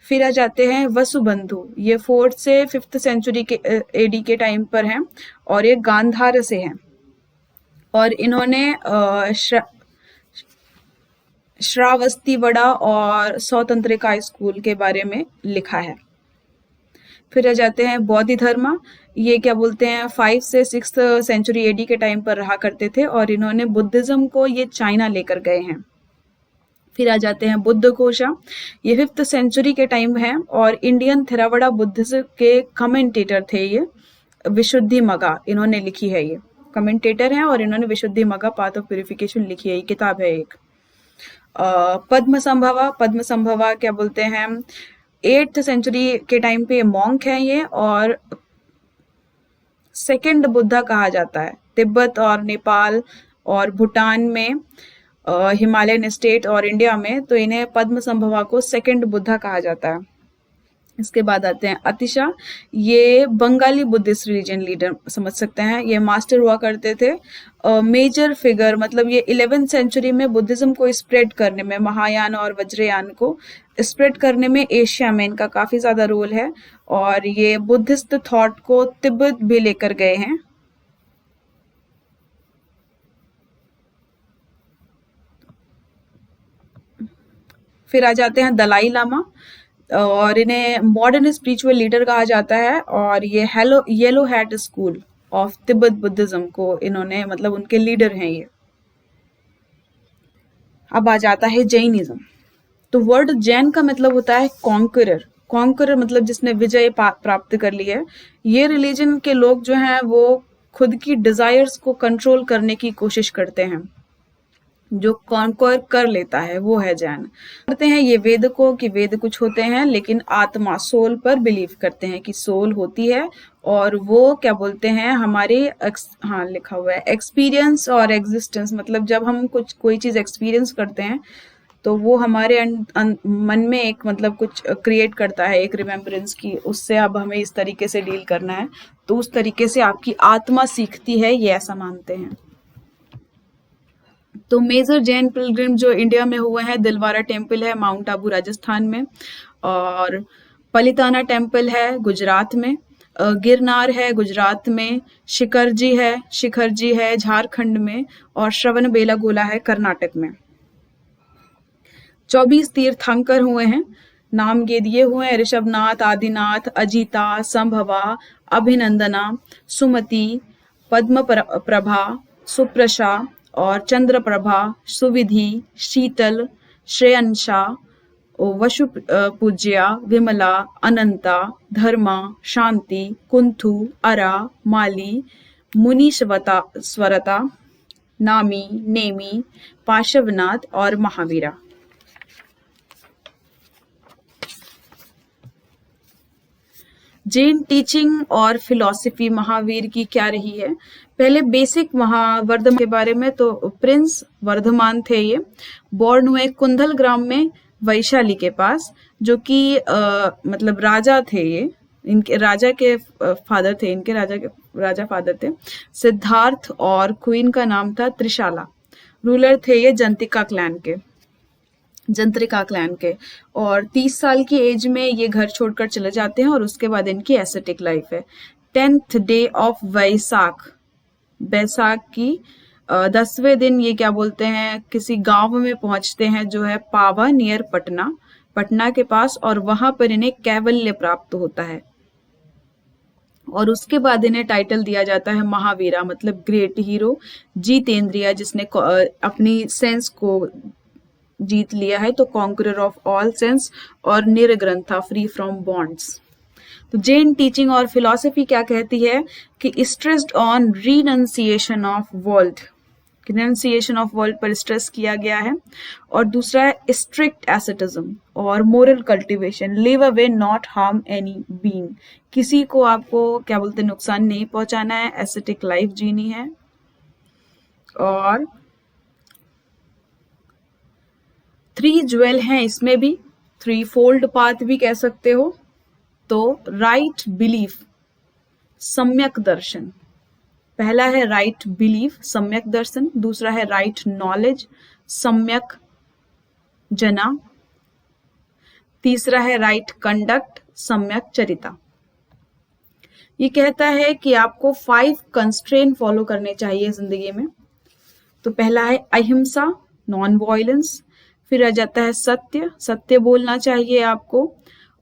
फिर आ जाते हैं वसुबंधु। ये 4th से 5th सेंचुरी के एडी के टाइम पर हैं, और ये गांधार से हैं, और इन्होंने श्रावस्तिवड़ा और स्वतंत्रिका स्कूल के बारे में लिखा है। फिर आ जाते हैं बौद्ध धर्म। ये क्या बोलते हैं 5 से 6th सेंचुरी एडी के टाइम पर रहा करते थे, और इन्होंने बुद्धिज्म को ये चाइना लेकर गए हैं। फिर आ जाते हैं बुद्ध कोशा, ये 5th सेंचुरी के टाइम है और इंडियन थेरावड़ा बुद्धिज्म के कमेंटेटर थे ये। विशुद्धि मगा इन्होंने लिखी है, ये कमेंटेटर हैं और इन्होंने विशुद्धि मगा पाथ ऑफ प्यूरिफिकेशन लिखी है, ये किताब है एक। पद्म संभवा क्या बोलते हैं, 8th सेंचुरी के टाइम पे मॉन्क है ये और सेकंड बुद्धा कहा जाता है। तिब्बत और नेपाल और भूटान में, हिमालयन स्टेट और इंडिया में तो इन्हें पद्म संभवा को सेकंड बुद्धा कहा जाता है। इसके बाद आते हैं अतिशा, ये बंगाली बुद्धिस्ट रिलीजन लीडर समझ सकते हैं, ये मास्टर हुआ करते थे, मेजर फिगर, मतलब ये 11th सेंचुरी में बुद्धिज्म को स्प्रेड करने में, महायान और वज्रयान को स्प्रेड करने में एशिया में इनका काफी ज्यादा रोल है और ये बुद्धिस्ट थॉट को तिब्बत भी लेकर गए हैं। फिर आ जाते हैं दलाई लामा और इन्हें मॉडर्न स्पिरिचुअल लीडर कहा जाता है और ये yellow hat school of Tibet Buddhism को इन्होंने, मतलब उनके लीडर हैं ये। अब आ जाता है जैनिज्म। तो वर्ड जैन का मतलब होता है कॉन्करर, कॉन्करर मतलब जिसने विजय प्राप्त कर ली है। ये रिलीजन के लोग जो हैं वो खुद की डिजायर्स को कंट्रोल करने की कोशिश करते हैं, जो कॉन्कर कर लेता है वो है जैन। करते हैं ये वेद को कि वेद कुछ होते हैं, लेकिन आत्मा सोल पर बिलीव करते हैं कि सोल होती है और वो क्या बोलते हैं हमारे हाँ लिखा हुआ है एक्सपीरियंस और एग्जिस्टेंस, मतलब जब हम कुछ कोई चीज एक्सपीरियंस करते हैं तो वो हमारे मन में एक मतलब कुछ क्रिएट करता है, एक रिमेम्बरेंस की, उससे अब हमें इस तरीके से डील करना है, तो उस तरीके से आपकी आत्मा सीखती है, ये ऐसा मानते हैं। तो मेजर जैन पिलग्रिम जो इंडिया में हुए हैं, दिलवारा टेम्पल है माउंट आबू राजस्थान में, और पलिताना टेम्पल है गुजरात में, गिरनार है गुजरात में, शिखरजी है झारखंड में, और श्रवण बेलागोला है कर्नाटक में। 24 तीर्थंकर हुए हैं, नाम ये दिए हुए हैं, ऋषभनाथ, आदिनाथ, अजिता, संभवा, अभिनंदना, सुमति, पद्म प्रभा, सुप्रशा और चंद्रप्रभा, सुविधि, शीतल, श्रेयंशा, वशु पूज्या, विमला, अनंता, धर्मा, शांति, कुंथु, अरा, माली, मुनीश्वता स्वरता, नामी, नेमी, पाशवनाथ और महावीरा। जैन टीचिंग और फिलॉसफी महावीर की क्या रही है? पहले बेसिक महावर्धमान के बारे में, तो प्रिंस वर्धमान थे ये, बॉर्न हुए कुंदल ग्राम में वैशाली के पास, जो कि मतलब राजा थे ये, इनके राजा के फादर थे, इनके राजा फादर थे सिद्धार्थ, और क्वीन का नाम था त्रिशाला। रूलर थे ये जंत्रिका क्लैन के, और 30 साल की एज में ये घर छोड़कर चले जाते हैं और उसके बाद इनकी एसेटिक लाइफ है। 10th डे ऑफ बैसाख की 10वें दिन ये क्या बोलते हैं किसी गांव में पहुंचते हैं जो है पावा नियर पटना के पास, और वहां पर इन्हें कैवल्य प्राप्त होता है और उसके बाद इन्हें टाइटल दिया जाता है महावीरा, मतलब ग्रेट हीरो, जीतेंद्रिया जिसने अपनी सेंस को जीत लिया है, तो कॉन्करर ऑफ ऑल सेंस, और निर्ग्रंथा, फ्री फ्रॉम बॉन्ड्स। तो जैन टीचिंग और फिलॉसफी क्या कहती है कि stressed on renunciation of world, renunciation of world पर स्ट्रेस किया गया है, और दूसरा है स्ट्रिक्ट एसेटिज्म और moral cultivation, live away not harm any being, किसी को आपको क्या बोलते हैं नुकसान नहीं पहुंचाना है, एसेटिक लाइफ जीनी है। और 3 ज्वेल हैं इसमें भी, 3 फोल्ड पाथ भी कह सकते हो। तो राइट बिलीफ, सम्यक दर्शन, पहला है राइट बिलीफ सम्यक दर्शन, दूसरा है राइट नॉलेज सम्यक जना, तीसरा है राइट कंडक्ट सम्यक चरिता। ये कहता है कि आपको 5 कंस्ट्रेंट फॉलो करने चाहिए जिंदगी में। तो पहला है अहिंसा, नॉन वायलेंस, फिर आ जाता है सत्य बोलना चाहिए आपको,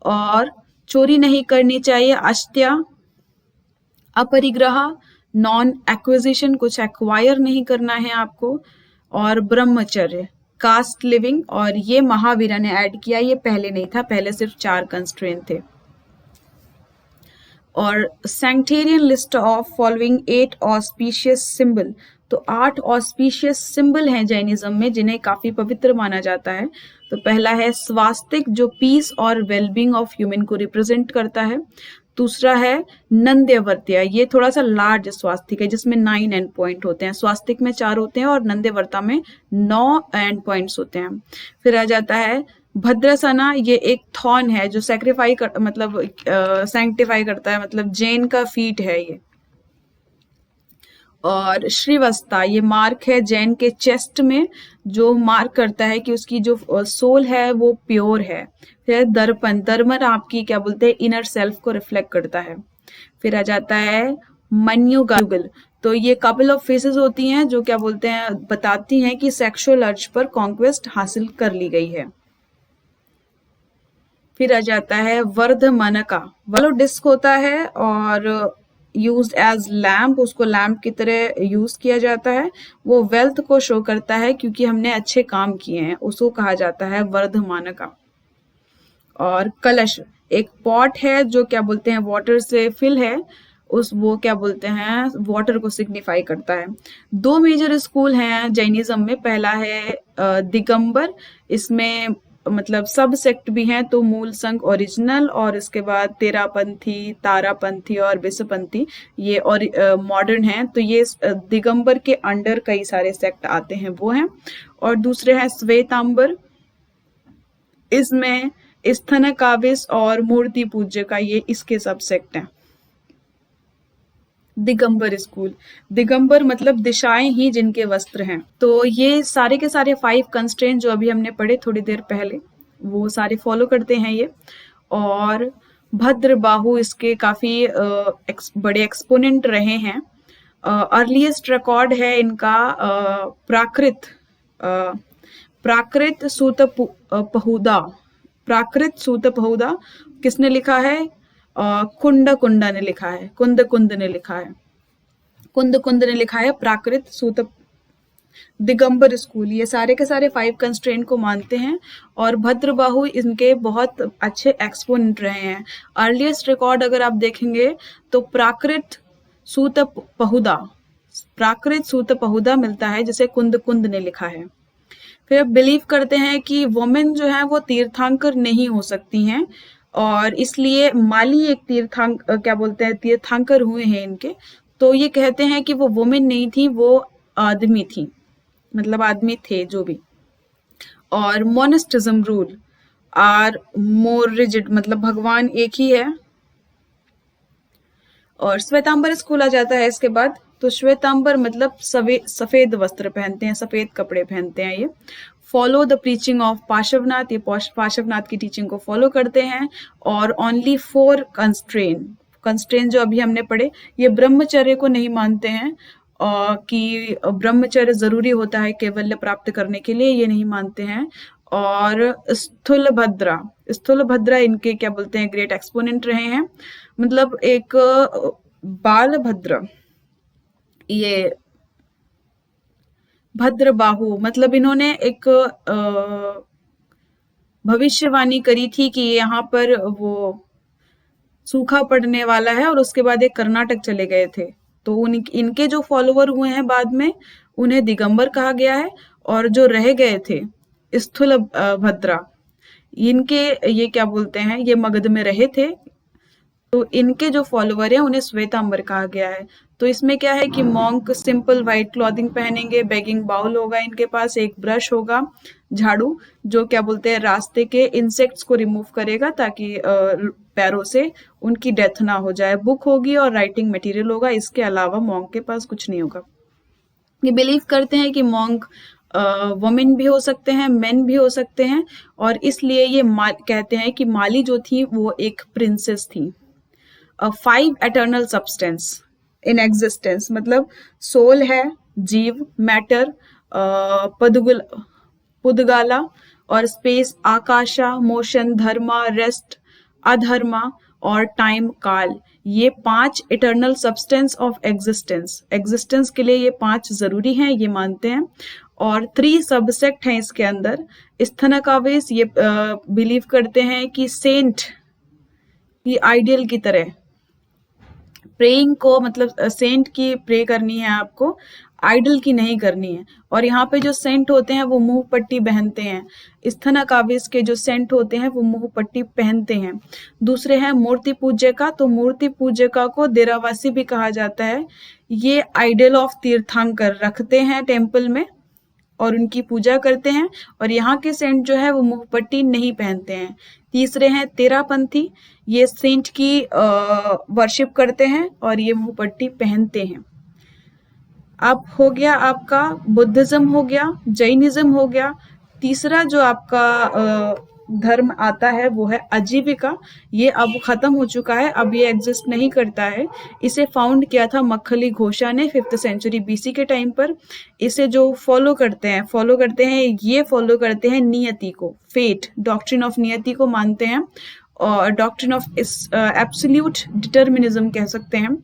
और चोरी नहीं करनी चाहिए, अस्त्या, अपरिग्रह, नॉन एक्विजिशन, कुछ एक्वायर नहीं करना है आपको, और ब्रह्मचर्य, कास्ट लिविंग, और ये महावीरा ने ऐड किया, ये पहले नहीं था, पहले सिर्फ 4 कंस्ट्रेंट थे। और सैंक्टेरियन list of following 8 auspicious symbol, तो 8 ऑस्पिशियस सिंबल हैं जैनिज्म में जिन्हें काफी पवित्र माना जाता है। तो पहला है स्वास्तिक, जो पीस और वेलबींग ऑफ ह्यूमन को रिप्रेजेंट करता है। दूसरा है नंद्यवर्त्या, ये थोड़ा सा लार्ज स्वास्तिक है जिसमें 9 एंड पॉइंट होते हैं। स्वास्तिक में 4 होते हैं और नंद्यवर्ता में 9 एंड पॉइंट्स होते हैं। फिर आ जाता है भद्रसना, ये एक थॉर्न है जो सैक्रिफाई कर मतलब सैंक्टिफाई करता है, मतलब जैन का फीट है ये। और श्रीवस्ता, ये मार्क है जैन के चेस्ट में जो मार्क करता है कि उसकी जो सोल है वो प्योर है। फिर दर्पण, दर्पण आपकी क्या बोलते हैं इनर सेल्फ को रिफ्लेक्ट करता है। फिर आ जाता है मन्युगल, तो ये कपल ऑफ फेसेस होती हैं जो क्या बोलते हैं बताती हैं कि सेक्सुअल अर्ज पर कॉन्क्वेस्ट हासिल कर ली गई है। फिर आ जाता है वर्धमानका, वालो डिस्क होता है और यूज्ड एज लैम्प, उसको लैम्प की तरह यूज किया जाता है। वो वेल्थ को शो करता है क्योंकि हमने अच्छे काम किए हैं, उसको कहा जाता है वर्धमानका। और कलश एक पॉट है जो क्या बोलते हैं वाटर से फिल है, वो क्या बोलते हैं वाटर को सिग्निफाई करता है। 2 मेजर स्कूल हैं जैनिज्म में, पहला है दिगंबर, इसमें मतलब सब सेक्ट भी हैं, तो मूल संघ ओरिजिनल, और इसके बाद तेरापंथी, तारापंथी और विश्वपंथी ये और मॉडर्न हैं। तो ये दिगंबर के अंडर कई सारे सेक्ट आते हैं वो हैं। और दूसरे हैं श्वेतांबर, इसमें स्थनकाविस और मूर्ति पूज्य का ये इसके सब सेक्ट हैं। दिगंबर स्कूल, दिगंबर मतलब दिशाएं ही जिनके वस्त्र हैं। तो ये सारे के सारे 5 कंस्ट्रेंट जो अभी हमने पढ़े थोड़ी देर पहले वो सारे फॉलो करते हैं ये। और भद्र बाहु इसके काफी बड़े एक्सपोनेंट रहे हैं। अर्लीस्ट रिकॉर्ड है इनका प्राकृत सूत पहुदा, प्राकृत सूत पहुदा किसने लिखा है? कुंड ने लिखा है, कुंद ने लिखा है, कुंद ने लिखा है प्राकृत सूत। दिगंबर स्कूल ये सारे के सारे 5 कंस्ट्रेंट को मानते हैं और भद्रबाहु इनके बहुत अच्छे एक्सपोनेंट रहे हैं। अर्लीस्ट रिकॉर्ड अगर आप देखेंगे तो प्राकृत सूत पहुदा मिलता है जिसे कुंद ने लिखा है। फिर अब बिलीव करते हैं कि वुमेन जो है वो तीर्थंकर नहीं हो सकती हैं और इसलिए माली एक तीर्थंकर हुए हैं इनके। तो ये कहते हैं कि वो वुमेन नहीं थी, वो आदमी थी, मतलब आदमी थे जो भी। और मोनेस्टिज्म रूल आर मोर रिजिड, मतलब भगवान एक ही है। और श्वेतांबर स्कूल आ जाता है इसके बाद। तो श्वेतांबर मतलब सफेद वस्त्र पहनते हैं, सफेद कपड़े पहनते हैं ये। Follow the preaching of Parshvanath, ये पार्श्वनाथ की टीचिंग को फॉलो करते हैं। और ओनली 4 कंस्ट्रेंट जो अभी हमने पढ़े, ये ब्रह्मचर्य को नहीं मानते हैं कि ब्रह्मचर्य जरूरी होता है कैवल्य प्राप्त करने के लिए, ये नहीं मानते हैं। और स्थूलभद्रा इनके क्या बोलते हैं ग्रेट एक्सपोनेंट रहे हैं, मतलब एक बालभद्र, ये भद्रबाहु मतलब इन्होंने एक भविष्यवाणी करी थी कि यहाँ पर वो सूखा पड़ने वाला है और उसके बाद एक कर्नाटक चले गए थे। तो इनके जो फॉलोवर हुए हैं बाद में उन्हें दिगंबर कहा गया है। और जो रह गए थे स्थूल भद्रा, इनके ये क्या बोलते हैं ये मगध में रहे थे, तो इनके जो फॉलोवर हैं उन्हें श्वेतांबर कहा गया है। तो इसमें क्या है कि मॉन्क सिंपल व्हाइट क्लॉथिंग पहनेंगे, बेगिंग बाउल होगा इनके पास, एक ब्रश होगा, झाड़ू जो क्या बोलते हैं रास्ते के इंसेक्ट्स को रिमूव करेगा ताकि पैरों से उनकी डेथ ना हो जाए, बुक होगी और राइटिंग मटेरियल होगा। इसके अलावा मॉन्क के पास कुछ नहीं होगा। ये बिलीव करते हैं कि मॉन्क वुमेन भी हो सकते हैं, मेन भी हो सकते हैं, और इसलिए ये कहते हैं कि माली जो थी वो एक प्रिंसेस थी। 5 एटर्नल सब्सटेंस इन एग्जिस्टेंस, मतलब सोल है, जीव, मैटर, पुदगाला, और स्पेस, आकाशा, मोशन, धर्मा, रेस्ट, अधर्मा, और टाइम, काल। ये 5 इटर्नल सब्सटेंस ऑफ एग्जिस्टेंस के लिए ये 5 जरूरी हैं, ये मानते हैं। और 3 सबसेक्ट हैं इसके अंदर। स्थनकावेश ये बिलीव करते हैं कि सेंट की आइडियल की तरह प्रेइंग को, मतलब सेंट की प्रे करनी है आपको, आइडल की नहीं करनी है। और यहाँ पे जो सेंट होते हैं वो मुंह पट्टी पहनते हैं। स्थनकावेश के जो सेंट होते हैं वो मुंह पट्टी पहनते हैं। दूसरे हैं मूर्ति पूजका, तो मूर्ति पूजका को देरावासी भी कहा जाता है। ये आइडल ऑफ तीर्थंकर रखते हैं टेम्पल में और उनकी पूजा करते हैं, और यहाँ के सेंट जो है वो मुंह पट्टी नहीं पहनते हैं। तीसरे हैं तेरापंथी, ये सेंट की वर्शिप करते हैं और ये मुंह पट्टी पहनते हैं। अब हो गया आपका बुद्धिज्म, हो गया जैनिज्म, हो गया। तीसरा जो आपका धर्म आता है वो है आजीविका। ये अब खत्म हो चुका है, अब ये एग्जिस्ट नहीं करता है। इसे फाउंड किया था मक्खली घोषा ने 5th सेंचुरी BC के टाइम पर। इसे जो फॉलो करते हैं ये फॉलो करते हैं नियति को, फेट, डॉक्ट्रिन ऑफ नियति को मानते हैं, और डॉक्ट्रिन ऑफ एब्सोल्यूट डिटर्मिनिज्म कह सकते हैं,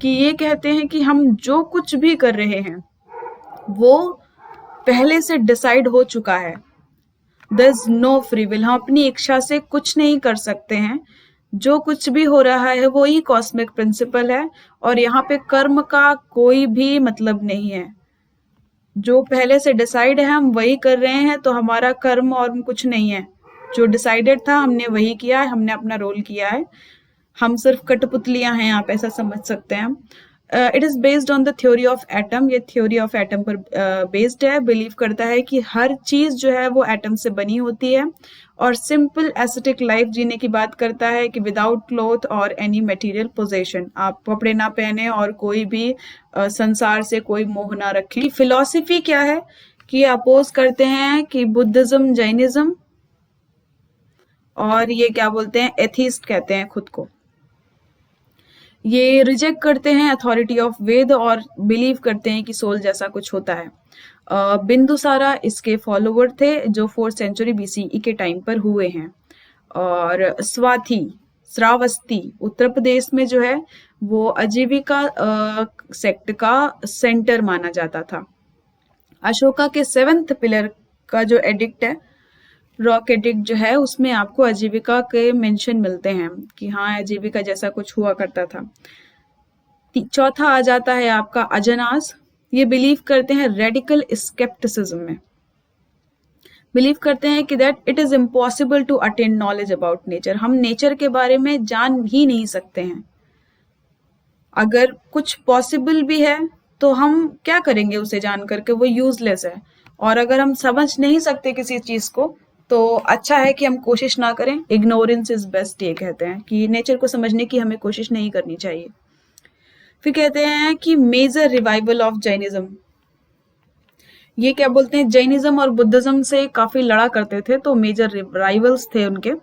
कि ये कहते हैं कि हम जो कुछ भी कर रहे हैं वो पहले से डिसाइड हो चुका है। There is no free will, हम अपनी इच्छा से कुछ नहीं कर सकते हैं। जो कुछ भी हो रहा है वो ही कॉस्मिक प्रिंसिपल है, और यहाँ पे कर्म का कोई भी मतलब नहीं है। जो पहले से डिसाइड है हम वही कर रहे हैं, तो हमारा कर्म और कुछ नहीं है। जो डिसाइडेड था हमने वही किया है, हमने अपना रोल किया है। हम सिर्फ कठपुतलियां हैं, आप ऐसा समझ सकते हैं। It is based on the theory of atom, ये थ्योरी ऑफ एटम पर बेस्ड है। बिलीव करता है कि हर चीज जो है वो एटम से बनी होती है, और सिंपल एस्थेटिक लाइफ जीने की बात करता है कि विदाउट क्लोथ और एनी मटेरियल पोजेशन, आप कपड़े ना पहने और कोई भी संसार से कोई मोह ना रखें। फिलॉसफी क्या है कि अपोज करते हैं कि बुद्धिज्म, जैनिज्म, और ये क्या बोलते हैं, एथिस्ट कहते हैं खुद को। ये रिजेक्ट करते हैं अथॉरिटी ऑफ वेद और बिलीव करते हैं कि सोल जैसा कुछ होता है। बिंदुसारा इसके फॉलोवर थे जो 4th सेंचुरी BCE के टाइम पर हुए हैं। और श्रावस्ती उत्तर प्रदेश में जो है वो आजीविका सेक्ट का सेंटर माना जाता था। अशोका के 7th पिलर का जो एडिक्ट है, रॉक एडिक्ट जो है, उसमें आपको आजीविका के मेंशन मिलते हैं कि हाँ आजीविका जैसा कुछ हुआ करता था। चौथा आ जाता है आपका अजनास। ये बिलीव करते हैं रेडिकल स्केप्टिसिज्म में, बिलीव करते हैं कि that it is impossible to attain knowledge about nature. हम नेचर के बारे में जान ही नहीं सकते हैं। अगर कुछ पॉसिबल भी है तो हम क्या करेंगे उसे जान करके, वो यूजलेस है। और अगर हम समझ नहीं सकते किसी चीज को तो अच्छा है कि हम कोशिश ना करें। इग्नोरेंस इज बेस्ट, ये कहते हैं कि नेचर को समझने की हमें कोशिश नहीं करनी चाहिए। फिर कहते हैं कि मेजर रिवाइवल ऑफ जैनिज्म। ये क्या बोलते हैं, जैनिज्म और बुद्धिज्म से काफी लड़ा करते थे, तो मेजर रिवाइवल्स थे उनके।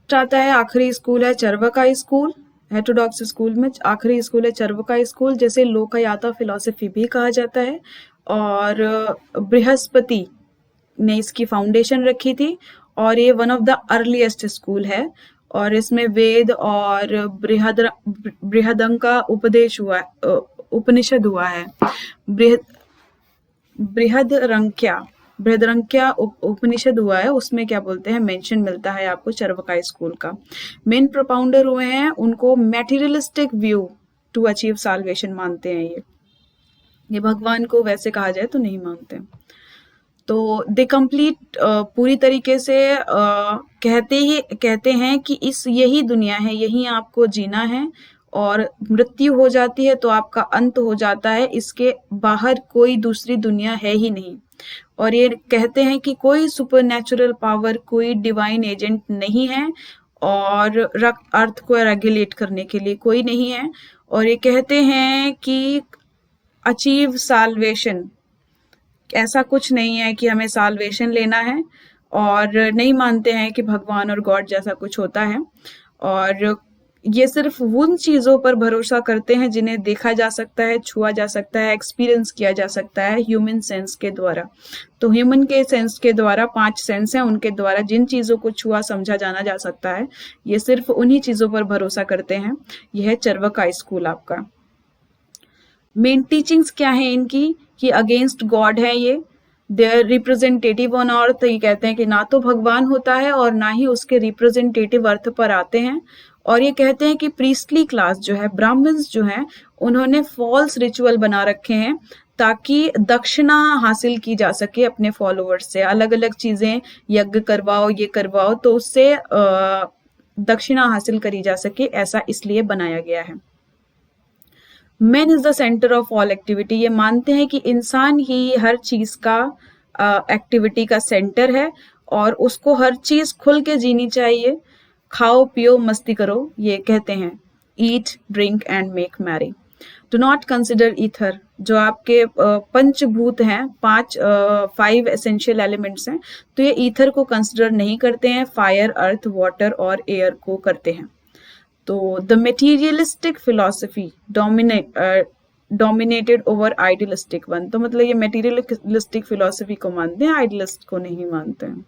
आता है आखिरी स्कूल है चरवाका स्कूल। हेटेरोडॉक्स स्कूल में आखिरी स्कूल है चरवाका स्कूल, जैसे लोकायता फिलॉसफी भी कहा जाता है। और बृहस्पति ने इसकी फाउंडेशन रखी थी, और ये one of the earliest school है। और इसमें वेद और बृहदंका उपदेश हुआ, उपनिषद हुआ है। बृहदरंक्या उपनिषद हुआ है, उसमें क्या बोलते हैं मेंशन मिलता है आपको चरवाका स्कूल का। मेन प्रोपाउंडर हुए हैं, उनको materialistic view to achieve salvation मानते हैं। ये भगवान को वैसे कहा जाए तो नहीं मानते। तो दे कंप्लीट पूरी तरीके से कहते हैं कि यही दुनिया है, यही आपको जीना है, और मृत्यु हो जाती है तो आपका अंत हो जाता है। इसके बाहर कोई दूसरी दुनिया है ही नहीं। और ये कहते हैं कि कोई सुपरनैचुरल पावर, कोई डिवाइन एजेंट नहीं है, और अर्थ को रेगुलेट करने के लिए कोई नहीं है। और ये कहते हैं कि अचीव साल्वेशन, ऐसा कुछ नहीं है कि हमें साल्वेशन लेना है, और नहीं मानते हैं कि भगवान और गॉड जैसा कुछ होता है। और ये सिर्फ उन चीजों पर भरोसा करते हैं जिन्हें देखा जा सकता है, छुआ जा सकता है, एक्सपीरियंस किया जा सकता है ह्यूमन सेंस के द्वारा। तो ह्यूमन के सेंस के द्वारा 5 सेंस हैं, उनके द्वारा जिन चीजों को छुआ समझा जाना जा सकता है, ये सिर्फ उन्हीं चीजों पर भरोसा करते हैं। यह है चरवाका स्कूल आपका। मेन टीचिंग्स क्या है इनकी, कि अगेंस्ट गॉड है ये, देयर रिप्रेजेंटेटिव ऑन अर्थ, ये कहते हैं कि ना तो भगवान होता है और ना ही उसके रिप्रेजेंटेटिव अर्थ पर आते हैं। और ये कहते हैं कि प्रीस्टली क्लास जो है, ब्राह्मण्स जो हैं, उन्होंने फॉल्स रिचुअल बना रखे हैं ताकि दक्षिणा हासिल की जा सके अपने फॉलोअर्स से। अलग अलग चीजें, यज्ञ करवाओ, ये करवाओ, तो उससे दक्षिणा हासिल करी जा सके, ऐसा इसलिए बनाया गया है। Man is the centre of all activity, ये मानते हैं कि इंसान ही हर चीज का एक्टिविटी का सेंटर है और उसको हर चीज खुल के जीनी चाहिए। खाओ पियो मस्ती करो, ये कहते हैं। Eat drink and make merry. Do not consider ether, जो आपके पंचभूत हैं, 5 एसेंशियल एलिमेंट्स हैं, तो ये ईथर को कंसिडर नहीं करते हैं, फायर अर्थ वाटर और एयर को करते हैं। तो the materialistic philosophy dominated over idealistic one, तो मतलब ये मेटीरियलिस्टिक फिलॉसफी को मानते हैं, आइडियलिस्ट को नहीं मानते हैं।